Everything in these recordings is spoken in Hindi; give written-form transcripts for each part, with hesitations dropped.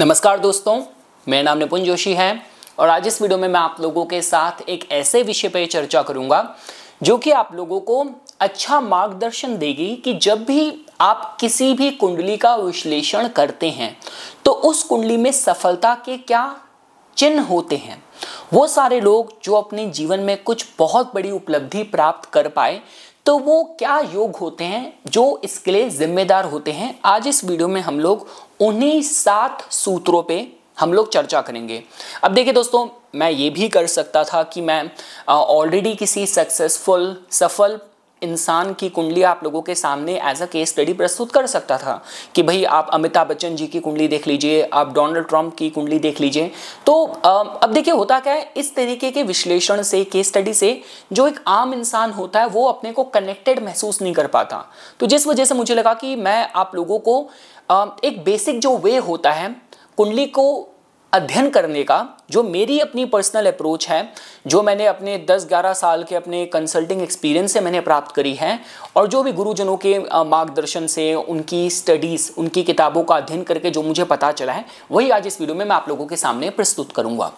नमस्कार दोस्तों, मेरा नाम निपुन जोशी है और आज इस वीडियो में मैं आप लोगों के साथ एक ऐसे विषय पर चर्चा करूंगा जो कि आप लोगों को अच्छा मार्गदर्शन देगी कि जब भी आप किसी भी कुंडली का विश्लेषण करते हैं तो उस कुंडली में सफलता के क्या चिन्ह होते हैं। वो सारे लोग जो अपने जीवन में कुछ बहुत बड़ी उपलब्धि प्राप्त कर पाए तो वो क्या योग होते हैं जो इसके लिए जिम्मेदार होते हैं। आज इस वीडियो में हम लोग उन्हीं 7 सूत्रों पे हम लोग चर्चा करेंगे। अब देखिए दोस्तों, मैं ये भी कर सकता था कि मैं ऑलरेडी किसी सफल इंसान की कुंडली आप लोगों के सामने एज अ केस स्टडी प्रस्तुत कर सकता था कि भाई आप अमिताभ बच्चन जी की कुंडली देख लीजिए, आप डोनाल्ड ट्रंप की कुंडली देख लीजिए। तो अब देखिए होता क्या है, इस तरीके के विश्लेषण से, केस स्टडी से जो एक आम इंसान होता है वो अपने को कनेक्टेड महसूस नहीं कर पाता। तो जिस वजह से मुझे लगा कि मैं आप लोगों को एक बेसिक जो वे होता है कुंडली को अध्ययन करने का, जो मेरी अपनी पर्सनल अप्रोच है, जो मैंने अपने 10-11 साल के अपने कंसल्टिंग एक्सपीरियंस से मैंने प्राप्त करी है और जो भी गुरुजनों के मार्गदर्शन से, उनकी स्टडीज़, उनकी किताबों का अध्ययन करके जो मुझे पता चला है, वही आज इस वीडियो में मैं आप लोगों के सामने प्रस्तुत करूंगा।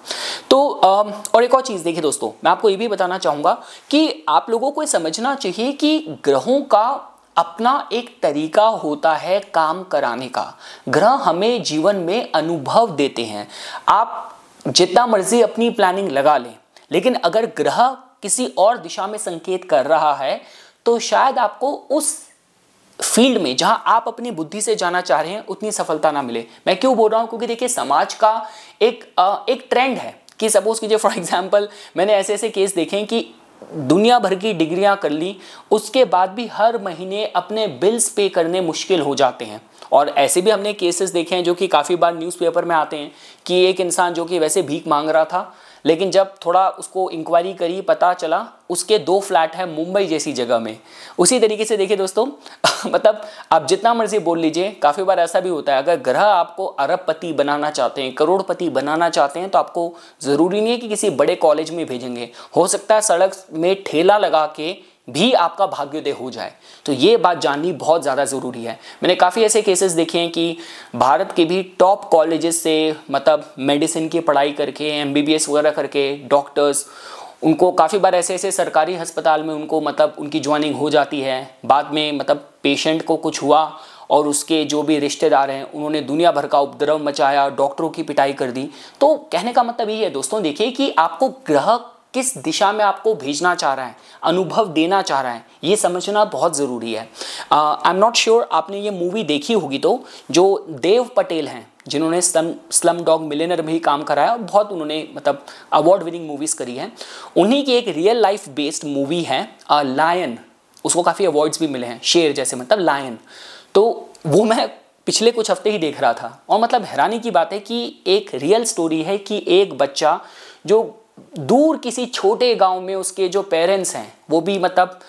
तो और एक और चीज़ देखिए दोस्तों, मैं आपको ये भी बताना चाहूँगा कि आप लोगों को समझना चाहिए कि ग्रहों का अपना एक तरीका होता है काम कराने का। ग्रह हमें जीवन में अनुभव देते हैं। आप जितना मर्जी अपनी प्लानिंग लगा लें, लेकिन अगर ग्रह किसी और दिशा में संकेत कर रहा है तो शायद आपको उस फील्ड में जहां आप अपनी बुद्धि से जाना चाह रहे हैं उतनी सफलता ना मिले। मैं क्यों बोल रहा हूं, क्योंकि देखिए समाज का एक ट्रेंड है कि सपोज कीजिए फॉर एग्जाम्पल, मैंने ऐसे ऐसे केस देखे हैं कि दुनिया भर की डिग्रियां कर ली, उसके बाद भी हर महीने अपने बिल्स पे करने मुश्किल हो जाते हैं। और ऐसे भी हमने केसेस देखे हैं जो कि काफ़ी बार न्यूज़पेपर में आते हैं कि एक इंसान जो कि वैसे भीख मांग रहा था, लेकिन जब थोड़ा उसको इंक्वायरी करी, पता चला उसके 2 फ्लैट हैं मुंबई जैसी जगह में। उसी तरीके से देखिए दोस्तों मतलब आप जितना मर्जी बोल लीजिए, काफ़ी बार ऐसा भी होता है, अगर ग्रह आपको अरबपति बनाना चाहते हैं, करोड़पति बनाना चाहते हैं, तो आपको ज़रूरी नहीं है कि किसी बड़े कॉलेज में भेजेंगे। हो सकता है सड़क में ठेला लगा के भी आपका भाग्योदय हो जाए। तो ये बात जाननी बहुत ज़्यादा ज़रूरी है। मैंने काफ़ी ऐसे केसेस देखे हैं कि भारत के भी टॉप कॉलेजेस से मतलब मेडिसिन की पढ़ाई करके, MBBS वगैरह करके डॉक्टर्स, उनको काफ़ी बार ऐसे ऐसे सरकारी अस्पताल में उनको मतलब उनकी ज्वाइनिंग हो जाती है। बाद में मतलब पेशेंट को कुछ हुआ और उसके जो भी रिश्तेदार हैं उन्होंने दुनिया भर का उपद्रव मचाया, डॉक्टरों की पिटाई कर दी। तो कहने का मतलब ये है दोस्तों, देखिए कि आपको ग्रह किस दिशा में आपको भेजना चाह रहा है, अनुभव देना चाह रहा है, ये समझना बहुत ज़रूरी है। आई एम नॉट श्योर आपने ये मूवी देखी होगी, तो जो देव पटेल हैं जिन्होंने स्लम डॉग मिलियनेयर में ही काम करा है और बहुत उन्होंने मतलब अवार्ड विनिंग मूवीज़ करी हैं, उन्हीं की एक रियल लाइफ बेस्ड मूवी है लायन। उसको काफ़ी अवार्ड्स भी मिले हैं, शेर जैसे मतलब लायन। तो वो मैं पिछले कुछ हफ्ते ही देख रहा था और मतलब हैरानी की बात है कि एक रियल स्टोरी है कि एक बच्चा जो दूर किसी छोटे गांव में, उसके जो पेरेंट्स हैं वो भी मतलब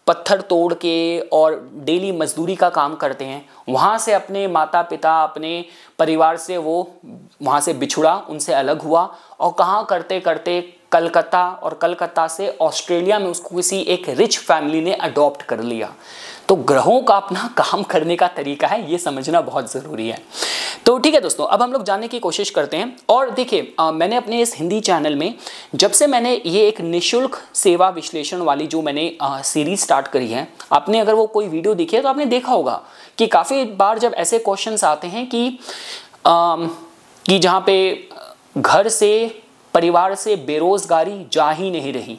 पत्थर तोड़ के और डेली मजदूरी का काम करते हैं, वहाँ से अपने माता पिता, अपने परिवार से वो वहाँ से बिछुड़ा, उनसे अलग हुआ और कहाँ करते करते कलकत्ता, और कलकत्ता से ऑस्ट्रेलिया में उसको किसी एक रिच फैमिली ने अडॉप्ट कर लिया। तो ग्रहों का अपना काम करने का तरीका है, ये समझना बहुत ज़रूरी है। तो ठीक है दोस्तों, अब हम लोग जानने की कोशिश करते हैं। और देखिए मैंने अपने इस हिंदी चैनल में जब से मैंने ये एक निःशुल्क सेवा विश्लेषण वाली जो मैंने सीरीज स्टार्ट करी है, आपने अगर वो कोई वीडियो देखी है तो आपने देखा होगा कि काफ़ी बार जब ऐसे क्वेश्चंस आते हैं कि जहाँ पे घर से, परिवार से बेरोजगारी जा ही नहीं रही,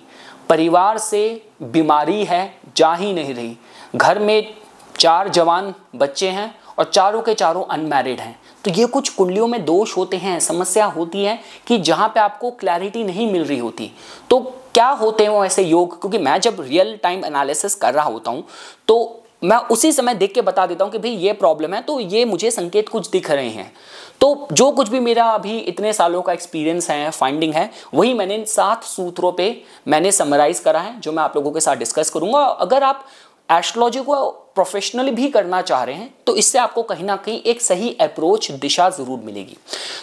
परिवार से बीमारी है जा ही नहीं रही, घर में 4 जवान बच्चे हैं और चारों के चारों अनमैरिड हैं, तो ये कुछ कुंडलियों में दोष होते हैं, समस्या होती है कि जहाँ पे आपको क्लैरिटी नहीं मिल रही होती। तो क्या होते हैं वो ऐसे योग, क्योंकि मैं जब रियल टाइम एनालिसिस कर रहा होता हूँ तो मैं उसी समय देख के बता देता हूँ कि भाई ये प्रॉब्लम है, तो ये मुझे संकेत कुछ दिख रहे हैं। तो जो कुछ भी मेरा अभी इतने सालों का एक्सपीरियंस है, फाइंडिंग है, वही मैंने इन 7 सूत्रों पे मैंने समराइज करा है, जो मैं आप लोगों के साथ डिस्कस करूंगा। अगर आप एस्ट्रोलॉजी को प्रोफेशनली भी करना चाह रहे हैं तो इससे आपको कहीं ना कहीं एक सही अप्रोच, दिशा जरूर मिलेगी।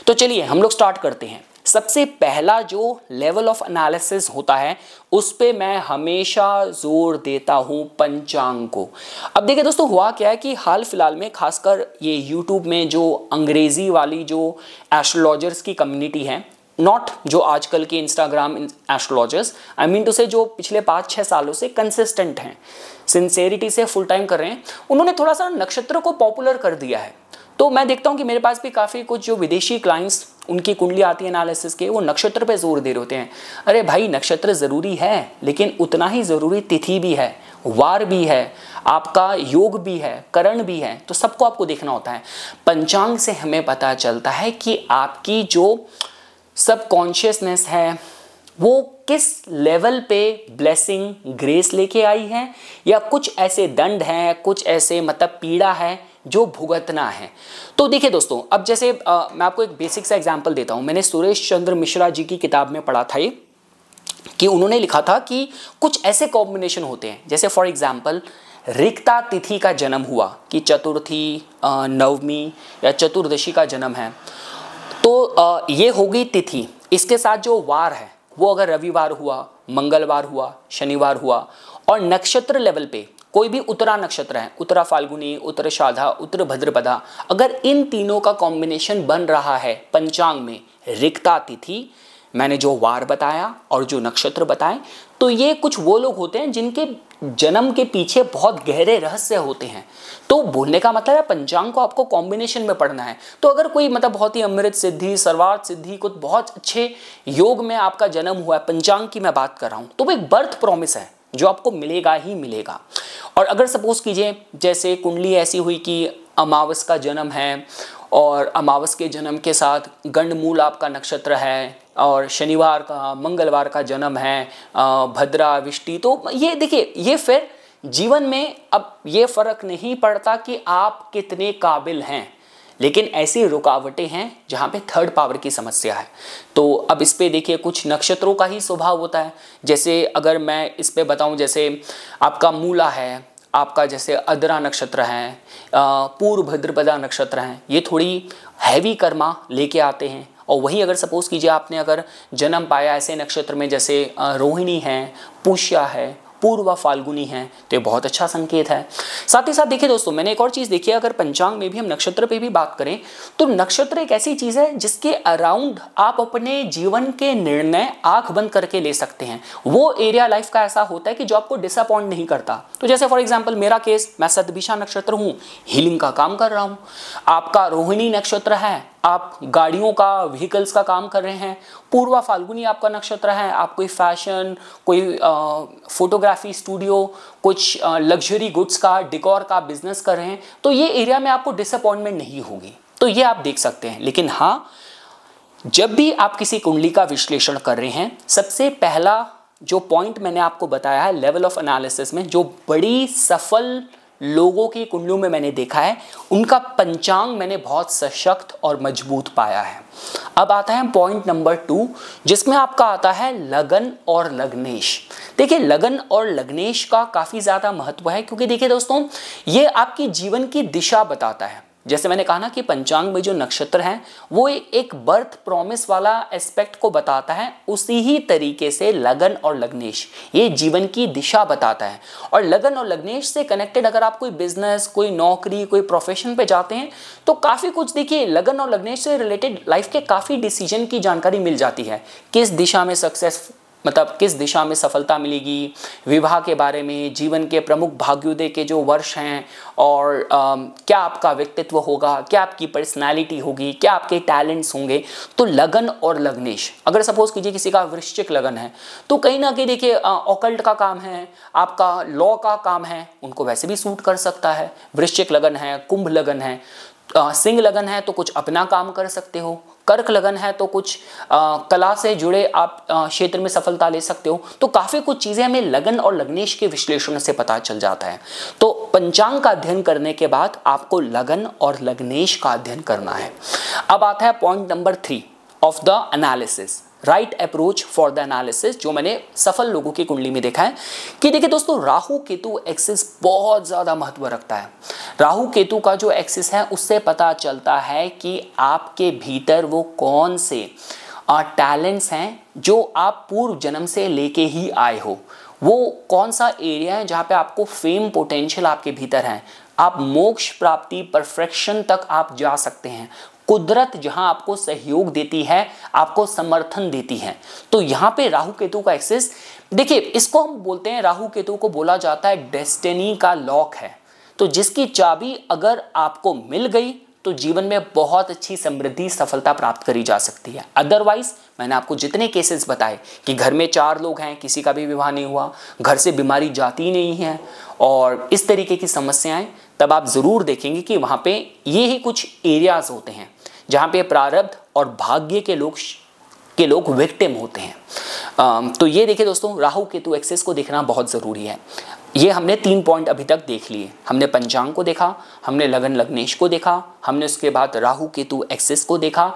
तो चलिए हम लोग स्टार्ट करते हैं। सबसे पहला जो लेवल ऑफ एनालिसिस होता है उस पे मैं हमेशा जोर देता हूं पंचांग को। अब देखिए दोस्तों, हुआ क्या है कि हाल फिलहाल में खासकर ये यूट्यूब में जो अंग्रेजी वाली जो एस्ट्रोलॉजर्स की कम्युनिटी है, नॉट जो आजकल के Instagram astrologers, I mean to say जो पिछले 5-6 सालों से कंसिस्टेंट हैं, सिंसेरिटी से फुल टाइम कर रहे हैं, उन्होंने थोड़ा सा नक्षत्र को पॉपुलर कर दिया है। तो मैं देखता हूं कि मेरे पास भी काफ़ी कुछ जो विदेशी क्लाइंट्स, उनकी कुंडली आती है एनालिसिस के, वो नक्षत्र पे जोर दे रहे होते हैं। अरे भाई, नक्षत्र ज़रूरी है, लेकिन उतना ही ज़रूरी तिथि भी है, वार भी है, आपका योग भी है, करण भी है। तो सबको आपको देखना होता है। पंचांग से हमें पता चलता है कि आपकी जो सबकॉन्शियसनेस है वो किस लेवल पे ब्लेसिंग ग्रेस लेके आई है, या कुछ ऐसे दंड हैं, कुछ ऐसे मतलब पीड़ा है जो भुगतना है। तो देखिए दोस्तों, अब जैसे मैं आपको एक बेसिक सा एग्जांपल देता हूं। मैंने सुरेश चंद्र मिश्रा जी की किताब में पढ़ा था ये, कि उन्होंने लिखा था कि कुछ ऐसे कॉम्बिनेशन होते हैं, जैसे फॉर एग्जांपल रिक्ता तिथि का जन्म हुआ, कि चतुर्थी, नवमी या चतुर्दशी का जन्म है, तो ये हो गई तिथि। इसके साथ जो वार है वो अगर रविवार हुआ, मंगलवार हुआ, शनिवार हुआ, और नक्षत्र लेवल पे कोई भी उत्तरा नक्षत्र है, उत्तरा फाल्गुनी, उत्तराषाढ़ा, उत्तर भद्रपदा, अगर इन तीनों का कॉम्बिनेशन बन रहा है पंचांग में, रिक्ता तिथि, मैंने जो वार बताया और जो नक्षत्र बताए, तो ये कुछ वो लोग होते हैं जिनके जन्म के पीछे बहुत गहरे रहस्य होते हैं। तो बोलने का मतलब है पंचांग को आपको कॉम्बिनेशन में पढ़ना है। तो अगर कोई मतलब बहुत ही अमृत सिद्धि, सर्वार्थ सिद्धि, कुछ बहुत अच्छे योग में आपका जन्म हुआ है, पंचांग की मैं बात कर रहा हूँ, तो वो एक बर्थ प्रॉमिस है जो आपको मिलेगा ही मिलेगा। और अगर सपोज कीजिए जैसे कुंडली ऐसी हुई कि अमावस का जन्म है, और अमावस के जन्म के साथ गंडमूल आपका नक्षत्र है, और शनिवार का, मंगलवार का जन्म है, भद्रा, विष्टि, तो ये देखिए, ये फिर जीवन में अब ये फर्क नहीं पड़ता कि आप कितने काबिल हैं, लेकिन ऐसी रुकावटें हैं जहाँ पे थर्ड पावर की समस्या है। तो अब इस पे देखिए, कुछ नक्षत्रों का ही स्वभाव होता है। जैसे अगर मैं इस पे बताऊं, जैसे आपका मूला है, आपका जैसे अदरा नक्षत्र है, पूर्व भद्रपदा नक्षत्र हैं, ये थोड़ी हैवी कर्मा लेके आते हैं। और वही अगर सपोज कीजिए आपने अगर जन्म पाया ऐसे नक्षत्र में जैसे रोहिणी है, पुष्या है, पूर्वा फाल्गुनी है, तो ये बहुत अच्छा संकेत है। साथ ही साथ देखिए दोस्तों, मैंने एक और चीज़ देखी है, अगर पंचांग में भी हम नक्षत्र पे भी बात करें, तो नक्षत्र एक ऐसी चीज़ है जिसके अराउंड आप अपने जीवन के निर्णय आंख बंद करके ले सकते हैं। वो एरिया लाइफ का ऐसा होता है कि जो आपको डिसअपॉइंट नहीं करता। तो जैसे फॉर एग्जाम्पल मेरा केस, मैं सतभिषा नक्षत्र हूँ, हीलिंग का काम कर रहा हूँ। आपका रोहिणी नक्षत्र है, आप गाड़ियों का, व्हीकल्स का काम कर रहे हैं। पूर्वा फाल्गुनी आपका नक्षत्र है, आप कोई फैशन, कोई फोटोग्राफी स्टूडियो, कुछ लग्जरी गुड्स का, डिकॉर का बिजनेस कर रहे हैं, तो ये एरिया में आपको डिसअपॉइंटमेंट नहीं होगी। तो ये आप देख सकते हैं। लेकिन हाँ, जब भी आप किसी कुंडली का विश्लेषण कर रहे हैं, सबसे पहला जो पॉइंट मैंने आपको बताया है लेवल ऑफ एनालिसिस में, जो बड़ी सफल लोगों की कुंडलियों में मैंने देखा है, उनका पंचांग मैंने बहुत सशक्त और मजबूत पाया है। अब आता है पॉइंट नंबर 2, जिसमें आपका आता है लगन और लग्नेश। देखिए, लगन और लग्नेश का काफ़ी ज़्यादा महत्व है, क्योंकि देखिए दोस्तों, ये आपकी जीवन की दिशा बताता है। जैसे मैंने कहा ना कि पंचांग में जो नक्षत्र हैं वो एक बर्थ प्रॉमिस वाला एस्पेक्ट को बताता है, उसी ही तरीके से लगन और लग्नेश ये जीवन की दिशा बताता है। और लगन और लग्नेश से कनेक्टेड अगर आप कोई बिजनेस, कोई नौकरी, कोई प्रोफेशन पे जाते हैं, तो काफ़ी कुछ देखिए लगन और लग्नेश से रिलेटेड लाइफ के काफ़ी डिसीजन की जानकारी मिल जाती है। किस दिशा में सक्सेस, मतलब किस दिशा में सफलता मिलेगी, विवाह के बारे में, जीवन के प्रमुख भाग्योदय के जो वर्ष हैं, और क्या आपका व्यक्तित्व होगा, क्या आपकी पर्सनालिटी होगी, क्या आपके टैलेंट्स होंगे। तो लगन और लग्नेश, अगर सपोज कीजिए किसी का वृश्चिक लगन है, तो कहीं ना कहीं देखिए ऑकल्ट का काम है, आपका लॉ का काम है, उनको वैसे भी सूट कर सकता है। वृश्चिक लगन है, कुंभ लगन है, सिंह लगन है तो कुछ अपना काम कर सकते हो, कर्क लगन है तो कुछ कला से जुड़े आप क्षेत्र में सफलता ले सकते हो। तो काफ़ी कुछ चीज़ें हमें लगन और लग्नेश के विश्लेषण से पता चल जाता है। तो पंचांग का अध्ययन करने के बाद आपको लगन और लग्नेश का अध्ययन करना है। अब आता है point number 3 of the analysis, right approach for the analysis, जो मैंने सफल लोगों की कुंडली में देखा है कि देखिए दोस्तों, राहु केतु एक्सिस बहुत ज़्यादा महत्व रखता है। राहु केतु का जो एक्सिस है उससे पता चलता है कि आपके भीतर वो कौन से टैलेंट्स हैं जो आप पूर्व जन्म से लेके ही आए हो, वो कौन सा एरिया है जहाँ पे आपको फेम पोटेंशियल आपके भीतर है, आप मोक्ष प्राप्ति परफेक्शन तक आप जा सकते हैं, कुदरत जहां आपको सहयोग देती है, आपको समर्थन देती है। तो यहाँ पे राहु केतु का एक्सेस, देखिए इसको हम बोलते हैं, राहु केतु को बोला जाता है डेस्टिनी का लॉक है। तो जिसकी चाबी अगर आपको मिल गई तो जीवन में बहुत अच्छी समृद्धि सफलता प्राप्त करी जा सकती है। अदरवाइज मैंने आपको जितने केसेस बताए कि घर में 4 लोग हैं, किसी का भी विवाह नहीं हुआ, घर से बीमारी जाती नहीं है और इस तरीके की समस्याएं, तब आप जरूर देखेंगे कि वहां पे ये ही कुछ एरियाज होते हैं जहां पे प्रारब्ध और भाग्य के लोग विक्टिम होते हैं। तो ये देखिए दोस्तों, राहु केतु एक्सेस को देखना बहुत ज़रूरी है। ये हमने 3 पॉइंट अभी तक देख लिए। हमने पंचांग को देखा, हमने लगन लग्नेश को देखा, हमने उसके बाद राहु केतु एक्सेस को देखा।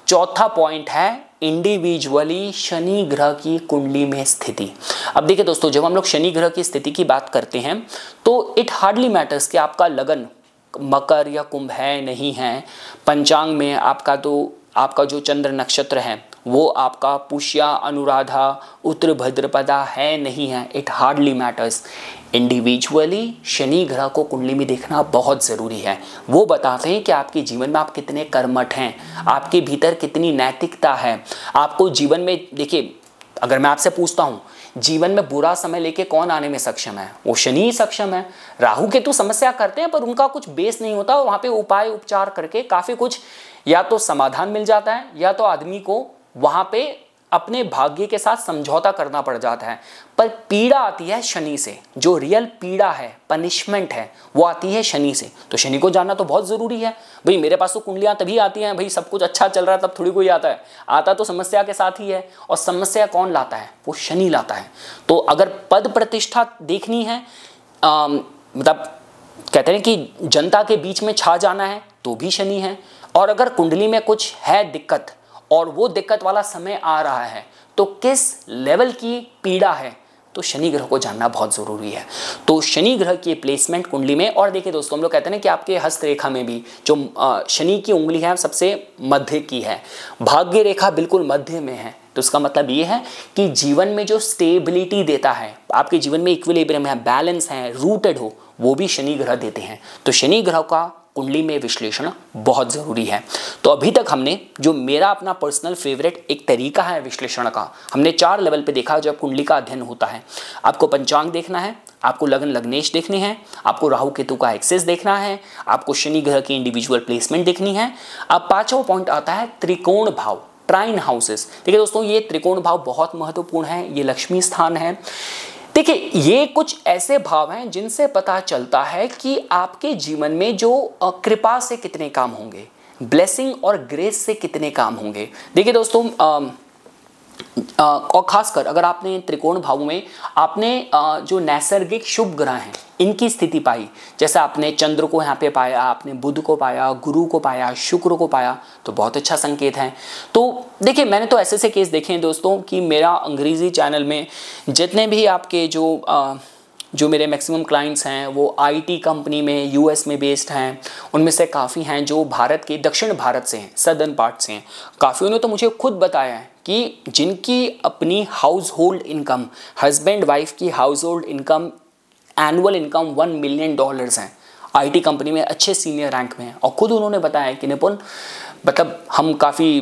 चौथा पॉइंट है इंडिविजुअली शनि ग्रह की कुंडली में स्थिति। अब देखिए दोस्तों, जब हम लोग शनि ग्रह की स्थिति की बात करते हैं तो इट हार्डली मैटर्स कि आपका लगन मकर या कुंभ है नहीं है। पंचांग में आपका जो चंद्र नक्षत्र है वो आपका पुष्या, अनुराधा, उत्तर भद्रपदा है नहीं है, it hardly matters. Individually Shani ग्रह को कुंडली में देखना बहुत ज़रूरी है। वो बताते हैं कि आपके जीवन में आप कितने कर्मठ हैं, आपके भीतर कितनी नैतिकता है। आपको जीवन में, देखिए अगर मैं आपसे पूछता हूँ जीवन में बुरा समय लेके कौन आने में सक्षम है, वो शनि ही सक्षम है। राहु केतु समस्या करते हैं पर उनका कुछ बेस नहीं होता, वहाँ पे उपाय उपचार करके काफ़ी कुछ या तो समाधान मिल जाता है या तो आदमी को वहाँ पे अपने भाग्य के साथ समझौता करना पड़ जाता है। पर पीड़ा आती है शनि से, जो रियल पीड़ा है, पनिशमेंट है, वो आती है शनि से। तो शनि को जानना तो बहुत ज़रूरी है। भाई मेरे पास तो कुंडलियाँ तभी आती हैं, भाई सब कुछ अच्छा चल रहा है तब थोड़ी कोई आता तो समस्या के साथ ही है। और समस्या कौन लाता है, वो शनि लाता है। तो अगर पद प्रतिष्ठा देखनी है, मतलब कहते हैं कि जनता के बीच में छा जाना है तो भी शनि है। और अगर कुंडली में कुछ है दिक्कत और वो दिक्कत वाला समय आ रहा है तो किस लेवल की पीड़ा है, तो शनि ग्रह को जानना बहुत ज़रूरी है। तो शनि ग्रह की प्लेसमेंट कुंडली में, और देखिए दोस्तों हम लोग कहते हैं ना कि आपके हस्तरेखा में भी जो शनि की उंगली है सबसे मध्य की है, भाग्य रेखा बिल्कुल मध्य में है। तो इसका मतलब ये है कि जीवन में जो स्टेबिलिटी देता है, आपके जीवन में इक्विलिब्रियम है, बैलेंस है, रूटेड हो, वो भी शनि ग्रह देते हैं। तो शनि ग्रह का कुंडली में विश्लेषण बहुत ज़रूरी है। तो अभी तक हमने जो मेरा अपना पर्सनल फेवरेट एक तरीका है विश्लेषण का, हमने 4 लेवल पे देखा जब कुंडली का अध्ययन होता है। आपको पंचांग देखना है, आपको लगन लग्नेश देखने हैं, आपको राहु केतु का एक्सेस देखना है, आपको शनि ग्रह की इंडिविजुअल प्लेसमेंट देखनी है। अब 5वां पॉइंट आता है त्रिकोण भाव, ट्राइन हाउसेस। देखिए दोस्तों, ये त्रिकोण भाव बहुत महत्वपूर्ण है, ये लक्ष्मी स्थान है। देखिए ये कुछ ऐसे भाव हैं जिनसे पता चलता है कि आपके जीवन में जो कृपा से कितने काम होंगे, ब्लेसिंग और ग्रेस से कितने काम होंगे। देखिए दोस्तों, और खासकर अगर आपने त्रिकोण भाव में आपने जो नैसर्गिक शुभ ग्रह हैं इनकी स्थिति पाई, जैसे आपने चंद्र को यहाँ पे पाया, आपने बुध को पाया, गुरु को पाया, शुक्र को पाया, तो बहुत अच्छा संकेत है। तो देखिए मैंने तो ऐसे केस देखे हैं दोस्तों कि मेरा अंग्रेजी चैनल में जितने भी आपके जो मेरे मैक्सिमम क्लाइंट्स हैं वो आईटी कंपनी में यूएस में बेस्ड हैं, उनमें से काफ़ी हैं जो भारत के दक्षिण भारत से हैं, सदर्न पार्ट से हैं। काफ़ी ने तो मुझे खुद बताया है कि जिनकी अपनी house hold income, husband wife की house hold income, annual income $1 million हैं, आईटी कंपनी में अच्छे सीनियर रैंक में हैं। और खुद उन्होंने बताया कि निपुण, मतलब हम काफ़ी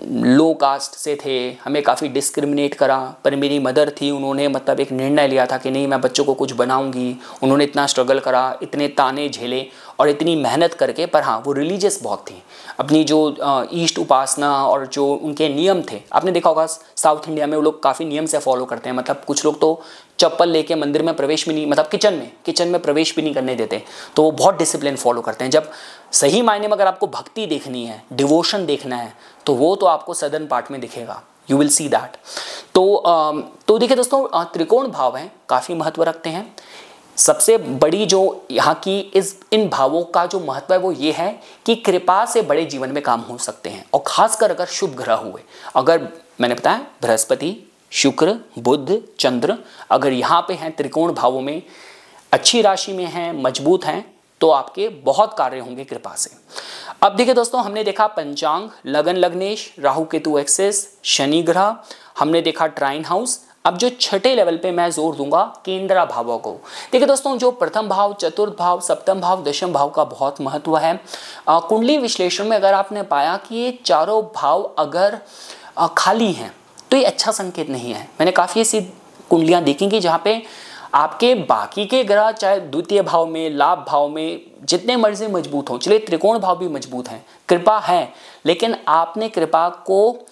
लो कास्ट से थे, हमें काफ़ी डिस्क्रिमिनेट करा, पर मेरी मदर थी, उन्होंने मतलब एक निर्णय लिया था कि नहीं मैं बच्चों को कुछ बनाऊंगी। उन्होंने इतना स्ट्रगल करा, इतने ताने झेले और इतनी मेहनत करके, पर हाँ वो रिलीजियस बहुत थी। अपनी जो ईस्ट उपासना और जो उनके नियम थे, आपने देखा होगा साउथ इंडिया में वो लोग काफ़ी नियम से फॉलो करते हैं। मतलब कुछ लोग तो चप्पल लेके मंदिर में प्रवेश भी नहीं, मतलब किचन में प्रवेश भी नहीं करने देते। तो वो बहुत डिसिप्लिन फॉलो करते हैं। जब सही मायने में अगर आपको भक्ति देखनी है, डिवोशन देखना है, तो वो तो आपको सदर्न पार्ट में दिखेगा, यू विल सी दैट। तो देखिए दोस्तों, त्रिकोण भाव हैं काफ़ी महत्व रखते हैं। सबसे बड़ी जो यहाँ की इन भावों का जो महत्व है वो ये है कि कृपा से बड़े जीवन में काम हो सकते हैं। और खासकर अगर शुभ ग्रह हुए, अगर मैंने बताया बृहस्पति, शुक्र, बुध, चंद्र अगर यहाँ पे हैं त्रिकोण भावों में, अच्छी राशि में हैं, मजबूत हैं, तो आपके बहुत कार्य होंगे कृपा से। अब देखिए दोस्तों, हमने देखा पंचांग, लगन लग्नेश, राहु केतु एक्सेस, शनि ग्रह, हमने देखा ट्राइन हाउस। अब जो छठे लेवल पे मैं जोर दूंगा केंद्र भावों को। देखिए दोस्तों, जो प्रथम भाव, चतुर्थ भाव, सप्तम भाव, दशम भाव का बहुत महत्व है। कुंडली विश्लेषण में अगर आपने पाया कि ये चारों भाव अगर खाली हैं तो ये अच्छा संकेत नहीं है। मैंने काफ़ी ऐसी कुंडलियाँ देखी कि जहाँ पे आपके बाकी के ग्रह चाहे द्वितीय भाव में, लाभ भाव में जितने मर्जी मजबूत हों, चलिए त्रिकोण भाव भी मजबूत हैं, कृपा है, लेकिन आपने कृपा को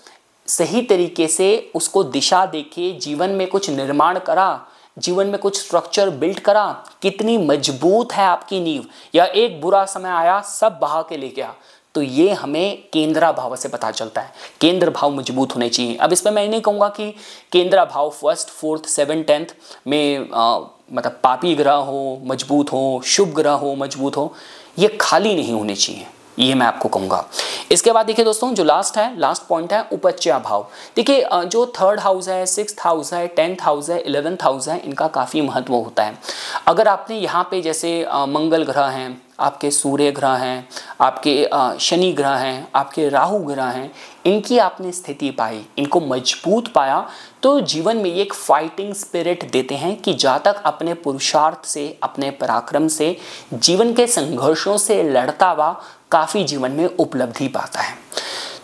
सही तरीके से उसको दिशा देके जीवन में कुछ निर्माण करा, जीवन में कुछ स्ट्रक्चर बिल्ड करा, कितनी मजबूत है आपकी नींव, या एक बुरा समय आया सब बहा के ले गया, तो ये हमें केंद्र भाव से पता चलता है। केंद्र भाव मजबूत होने चाहिए। अब इस पर मैं नहीं कहूँगा कि केंद्र भाव 1st, 4th, 7th, 10th में मतलब पापी ग्रह हो, मजबूत हो, शुभ ग्रह हो, मजबूत हो, ये खाली नहीं होने चाहिए, ये मैं आपको कहूँगा। इसके बाद देखिए दोस्तों, जो लास्ट पॉइंट है उपज्या भाव। देखिए जो 3rd हाउस है, 6th हाउस है, 10th हाउस है, 11th हाउस है, इनका काफ़ी महत्व होता है। अगर आपने यहाँ पे जैसे मंगल ग्रह हैं, आपके सूर्य ग्रह हैं, आपके शनि ग्रह हैं, आपके राहु ग्रह हैं, इनकी आपने स्थिति पाई, इनको मजबूत पाया, तो जीवन में ये एक फाइटिंग स्पिरिट देते हैं कि जहाँ तक अपने पुरुषार्थ से, अपने पराक्रम से, जीवन के संघर्षों से लड़ता हुआ काफ़ी जीवन में उपलब्धि पाता है।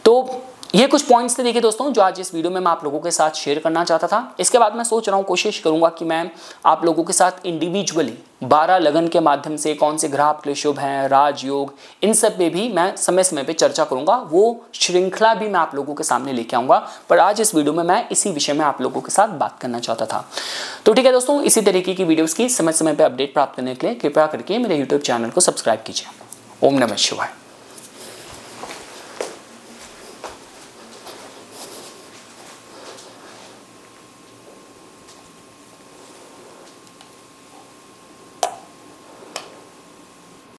तो ये कुछ पॉइंट्स थे देखिए दोस्तों, जो आज इस वीडियो में मैं आप लोगों के साथ शेयर करना चाहता था। इसके बाद मैं सोच रहा हूँ, कोशिश करूँगा कि मैं आप लोगों के साथ इंडिविजुअली 12 लगन के माध्यम से कौन से ग्रह आपके लिए शुभ हैं, राजयोग, इन सब पे भी मैं समय समय पे चर्चा करूँगा। वो श्रृंखला भी मैं आप लोगों के सामने लेके आऊँगा, पर आज इस वीडियो में मैं इसी विषय में आप लोगों के साथ बात करना चाहता था। तो ठीक है दोस्तों, इसी तरीके की वीडियोज़ की समय समय पर अपडेट प्राप्त करने के लिए कृपया करके मेरे यूट्यूब चैनल को सब्सक्राइब कीजिए। ओम नमः शिवाय।